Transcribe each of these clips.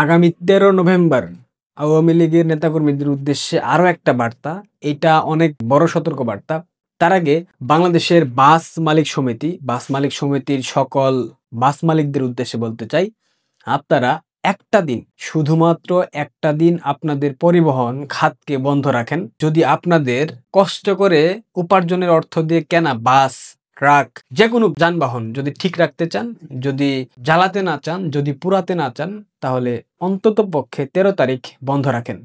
আগামী 13 নভেম্বর আওয়ামী লীগের নেতাকর্মীদের উদ্দেশ্যে আরো একটা বার্তা। এটা অনেক বড় সতর্ক বার্তা। তার আগে বাংলাদেশের বাস মালিক সমিতির সকল বাস মালিকদের উদ্দেশ্যে বলতে চাই, আপনারা একটা দিন, শুধুমাত্র একটা দিন আপনাদের পরিবহন খাতকে বন্ধ রাখেন। যদি আপনাদের কষ্ট করে উপার্জনের অর্থ দিয়ে কেনা বাস, ট্রাক, যে কোনো যানবাহন যদি ঠিক রাখতে চান, যদি জ্বালাতে না চান, যদি পুরাতে না চান, তাহলে অন্তত পক্ষে 13 তারিখ বন্ধ রাখেন।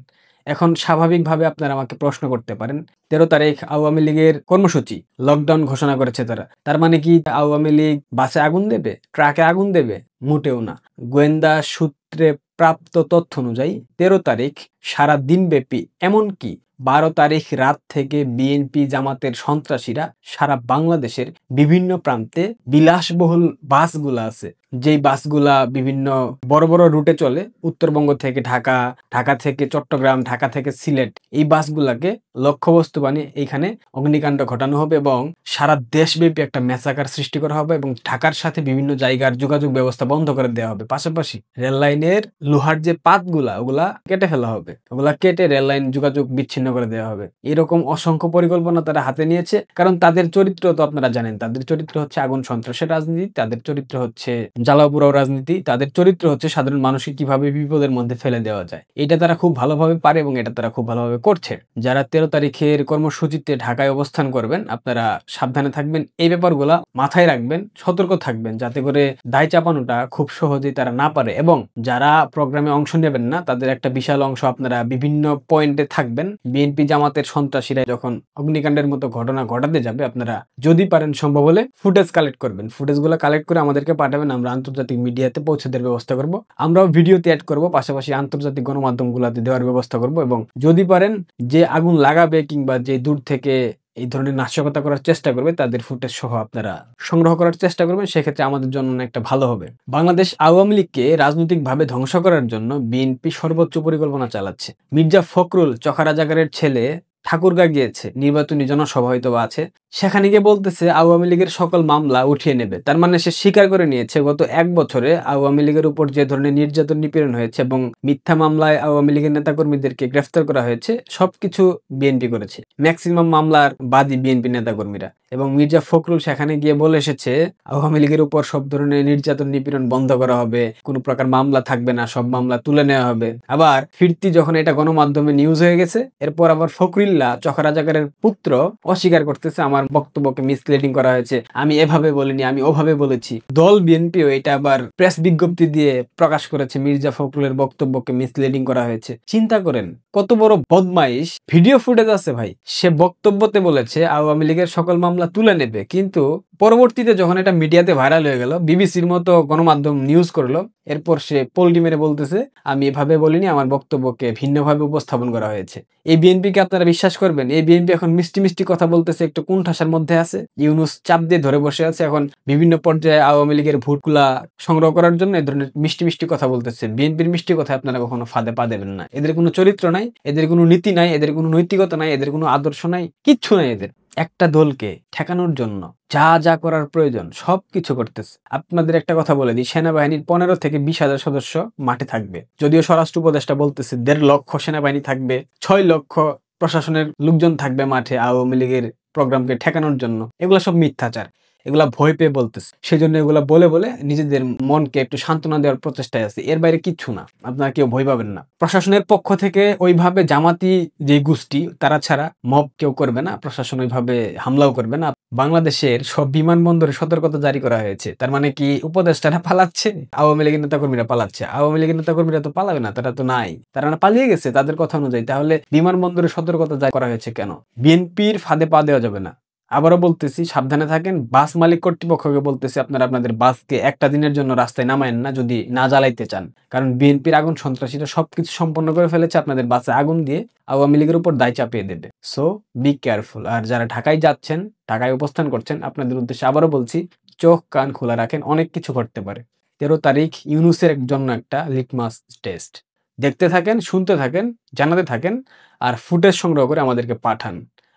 এখন স্বাভাবিকভাবে আপনারা আমাকে প্রশ্ন করতে পারেন, 13 তারিখ আওয়ামী লীগের কর্মসূচি, লকডাউন ঘোষণা করেছে তারা, তার মানে কি আওয়ামী লীগ বাসে আগুন দেবে, ট্রাকে আগুন দেবে? মোটেও না। গোয়েন্দা সূত্রে প্রাপ্ত তথ্য অনুযায়ী 13 তারিখ সারা দিনব্যাপী, এমনকি 12 তারিখ রাত থেকে বিএনপি জামাতের সন্ত্রাসীরা সারা বাংলাদেশের বিভিন্ন প্রান্তে বিলাসবহুল বাসগুলা আছে, যেই বাসগুলা বিভিন্ন বড় বড় রুটে চলে, উত্তরবঙ্গ থেকে ঢাকা, ঢাকা থেকে চট্টগ্রাম, ঢাকা থেকে সিলেট, এই বাসগুলাকে লক্ষ্যবস্তু বানিয়ে এইখানে অগ্নিকাণ্ড ঘটানো হবে এবং সারা দেশব্যাপী একটা ম্যাসাকার সৃষ্টি করা হবে এবং ঢাকার সাথে বিভিন্ন জায়গার যোগাযোগ ব্যবস্থা বন্ধ করে দেওয়া হবে। পাশাপাশি রেল লাইনের লোহার যে পাতগুলা, ওগুলা কেটে ফেলা হবে, ওগুলা কেটে রেল লাইন যোগাযোগ বিচ্ছিন্ন করে দেওয়া হবে। এরকম অসংখ্য পরিকল্পনা তারা হাতে নিয়েছে, কারণ তাদের চরিত্র তো আপনারা জানেন, তাদের চরিত্র হচ্ছে আগুন সন্ত্রাসের রাজনীতি, তাদের চরিত্র হচ্ছে জ্বালাও পোড়াও রাজনীতি, তাদের চরিত্র হচ্ছে সাধারণ মানুষকে কিভাবে বিপদের মধ্যে ফেলে দেওয়া যায়। এটা তারা খুব ভালোভাবে পারে এবং এটা তারা খুব ভালোভাবে করছে। যারা 13 তারিখের কর্মসূচিতে ঢাকায় অবস্থান করবেন, আপনারা সাবধানে থাকবেন, এই ব্যাপারগুলা মাথায় রাখবেন, সতর্ক থাকবেন, যাতে করে দায় চাপানোটা খুব সহজেই তারা না পারে। এবং যারা প্রোগ্রামে অংশ নেবেন না, তাদের একটা বিশাল অংশ আপনারা বিভিন্ন পয়েন্টে থাকবেন। বিএনপি জামাতের সন্ত্রাসীরা যখন অগ্নিকাণ্ডের মতো ঘটনা ঘটাতে যাবে, আপনারা যদি পারেন সম্ভব হলে ফুটেজ কালেক্ট করবেন, ফুটেজগুলো কালেক্ট করে আমাদেরকে পাঠাবেন, আমরা আন্তর্জাতিক মিডিয়াতে পৌঁছে দেওয়ার ব্যবস্থা করব, আমরাও ভিডিওতে অ্যাড করব, পাশাপাশি আন্তর্জাতিক গণমাধ্যমগুলোতে দেওয়ার ব্যবস্থা করব। এবং যদি পারেন, যে আগুন লাগাবে কিংবা যে দূর থেকে এই ধরনের নাশকতা করার চেষ্টা করবে, তাদের ফুটেজ সহ আপনারা সংগ্রহ করার চেষ্টা করবেন, সেক্ষেত্রে আমাদের জন্য একটা ভালো হবে। বাংলাদেশ আওয়ামী লীগকে রাজনৈতিকভাবে ধ্বংস করার জন্য বিএনপি সর্বোচ্চ পরিকল্পনা চালাচ্ছে। মির্জা ফখরুল চকারাজাগারের ছেলে ঠাকুরগাঁ গিয়েছে, নির্বাচনী জনসভা হয়তো আছে, সেখানে গিয়ে বলতেছে আওয়ামী লীগের সকল মামলা উঠিয়ে নেবে। তার মানে সে স্বীকার করে নিয়েছে গত 1 বছরে আওয়ামী লীগের উপর যে ধরনের নির্যাতন নিপীড়ন হয়েছে এবং মিথ্যা মামলায় আওয়ামী লীগের নেতাকর্মীদেরকে গ্রেফতার করা হয়েছে, সবকিছু বিএনপি করেছে। ম্যাক্সিমাম মামলার বাদী বিএনপি নেতাকর্মীরা। এবং মির্জা ফখরুল সেখানে গিয়ে বলে এসেছে আওয়ামী লীগের উপর সব ধরনের নির্যাতন নিপীড়ন বন্ধ করা হবে, কোনো প্রকার মামলা থাকবে না, সব মামলা তুলে নেওয়া হবে। আবার ফিরতি যখন এটা গণমাধ্যমে নিউজ হয়ে গেছে, এরপর আবার ফখরুল্লাহ চকরাজাগারের পুত্র অস্বীকার করতেছে আমার বক্তব্যকে মিসলিডিং করা হয়েছে, আমি এভাবে বলিনি, আমি ওভাবে বলেছি। দল বিএনপিও এটা আবার প্রেস বিজ্ঞপ্তি দিয়ে প্রকাশ করেছে মির্জা ফখরুলের বক্তব্যকে মিসলিডিং করা হয়েছে। চিন্তা করেন কত বড় বদমাইশ। ভিডিও ফুটেজ আছে ভাই, সে বক্তব্যতে বলেছে আওয়ামী লীগের সকল মামলা তুলে নেবে, কিন্তু পরবর্তীতে যখন এটা মিডিয়াতে ভাইরাল হয়ে গেল, বিবিসির মতো গণমাধ্যম নিউজ করলো, এরপর সে পোল্টি মেরে বলতেছে আমি এভাবে বলিনি, আমার বক্তব্যকে ভিন্নভাবে উপস্থাপন করা হয়েছে। এই বিএনপিকে আপনারা বিশ্বাস করবেন? এই বিএনপি এখন মিষ্টি মিষ্টি কথা বলতেছে, একটু কোণঠাসার মধ্যে আছে। ইউনূস চাপ দিয়ে ধরে বসে আছে, এখন বিভিন্ন পর্যায়ে আওয়ামী লীগের ভোটগুলা সংগ্রহ করার জন্য এই ধরনের মিষ্টি মিষ্টি কথা বলতেছে। বিএনপির মিষ্টি কথা আপনারা কখনো ফাঁদে পা দেবেন না। এদের কোনো চরিত্র নাই, এদের কোনো নীতি নাই, এদের কোনো নৈতিকতা নাই, এদের কোনো আদর্শ নাই, কিচ্ছু নাই এদের। একটা দলকে ঠেকানোর জন্য যা যা করার প্রয়োজন সবকিছু করতেছে। আপনাদের একটা কথা বলে দিই, সেনাবাহিনীর 15 থেকে 20,000 সদস্য মাঠে থাকবে। যদিও স্বরাষ্ট্র উপদেষ্টা বলতেছে 1.5 লক্ষ সেনাবাহিনী থাকবে, 6 লক্ষ প্রশাসনের লোকজন থাকবে মাঠে আওয়ামী লীগের প্রোগ্রামকে ঠেকানোর জন্য। এগুলা সব মিথ্যাচার, এগুলা ভয় পেয়ে বলতেছে। সেই জন্য এগুলা বলে বলে নিজেদের মনকে একটু সান্ত্বনা দেওয়ার প্রচেষ্টায় আছে, এর বাইরে কিচ্ছু না। আপনারা কেউ ভয় পাবেন না। প্রশাসনের পক্ষ থেকে ওইভাবে জামাতি যে গোষ্ঠী, তারা ছাড়া মব কেউ করবে না, প্রশাসন ওইভাবে হামলাও করবে না। বাংলাদেশের সব বিমানবন্দরে সতর্কতা জারি করা হয়েছে। তার মানে কি উপদেষ্টারা পালাচ্ছে, আওয়ামী লীগের নেতাকর্মীরা পালাচ্ছে? আওয়ামী লীগের নেতাকর্মীরা তো পালাবে না, তারা তো নাই, তারা না পালিয়ে গেছে তাদের কথা অনুযায়ী। তাহলে বিমানবন্দরে সতর্কতা জারি করা হয়েছে কেন? বিএনপির ফাঁদে পা দেওয়া যাবে না। আবারও বলতেছি, সাবধানে থাকেন। বাস মালিক কর্তৃপক্ষকে বলতেছি, আপনারা আপনাদের বাসকে একটা দিনের জন্য রাস্তায় নামায়েন না, যদি না জ্বালাইতে চান। কারণ বিএনপির আগুন সন্ত্রাসীরা সবকিছু সম্পন্ন করে ফেলেছে, আপনাদের বাসে আগুন দিয়ে আওয়ামী লীগের উপর দায় চাপিয়ে দেবে। So be careful. আর যারা ঢাকায় যাচ্ছেন, ঢাকায় অবস্থান করছেন, আপনাদের উদ্দেশ্যে আবারও বলছি, চোখ কান খোলা রাখেন, অনেক কিছু ঘটতে পারে। 13 তারিখ ইউনূসের জন্য একটা লিটমাস টেস্ট। দেখতে থাকেন, শুনতে থাকেন, জানাতে থাকেন, আর ফুটেজ সংগ্রহ করে আমাদেরকে পাঠান।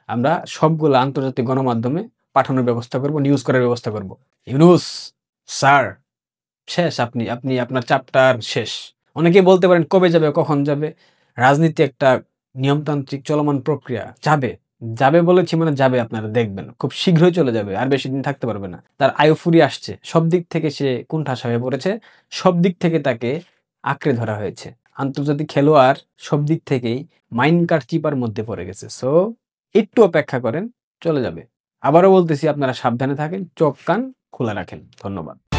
আমরা সবগুলো আন্তর্জাতিক গণমাধ্যমে পাঠানোর ব্যবস্থা করব, নিউজ করার ব্যবস্থা করব। ইউনূস স্যার, শেষ। আপনি আপনার চ্যাপ্টার শেষ। অনেকে বলতে পারেন কবে যাবে, কখন যাবে? রাজনীতি একটা নিয়মতান্ত্রিক চলমান প্রক্রিয়া। যাবে। যাবে বলেছি মানে যাবে, আপনারা দেখবেন। খুব শীঘ্রই চলে যাবে। আর বেশিদিন থাকতে পারবে না। তার আয়ু ফুরিয়ে আসছে। সব দিক থেকে সে কোণঠাসা হয়ে পড়েছে। সব দিক থেকে তাকে আঁকড়ে ধরা হয়েছে। আন্তর্জাতিক খেলোয়াড় সব দিক থেকেই মাইনকার চিপার মধ্যে পড়ে গেছে। সো একটু অপেক্ষা করেন, চলে যাবে। আবারও বলতেছি, আপনারা সাবধানে থাকেন, চোখ কান খোলা রাখেন। ধন্যবাদ।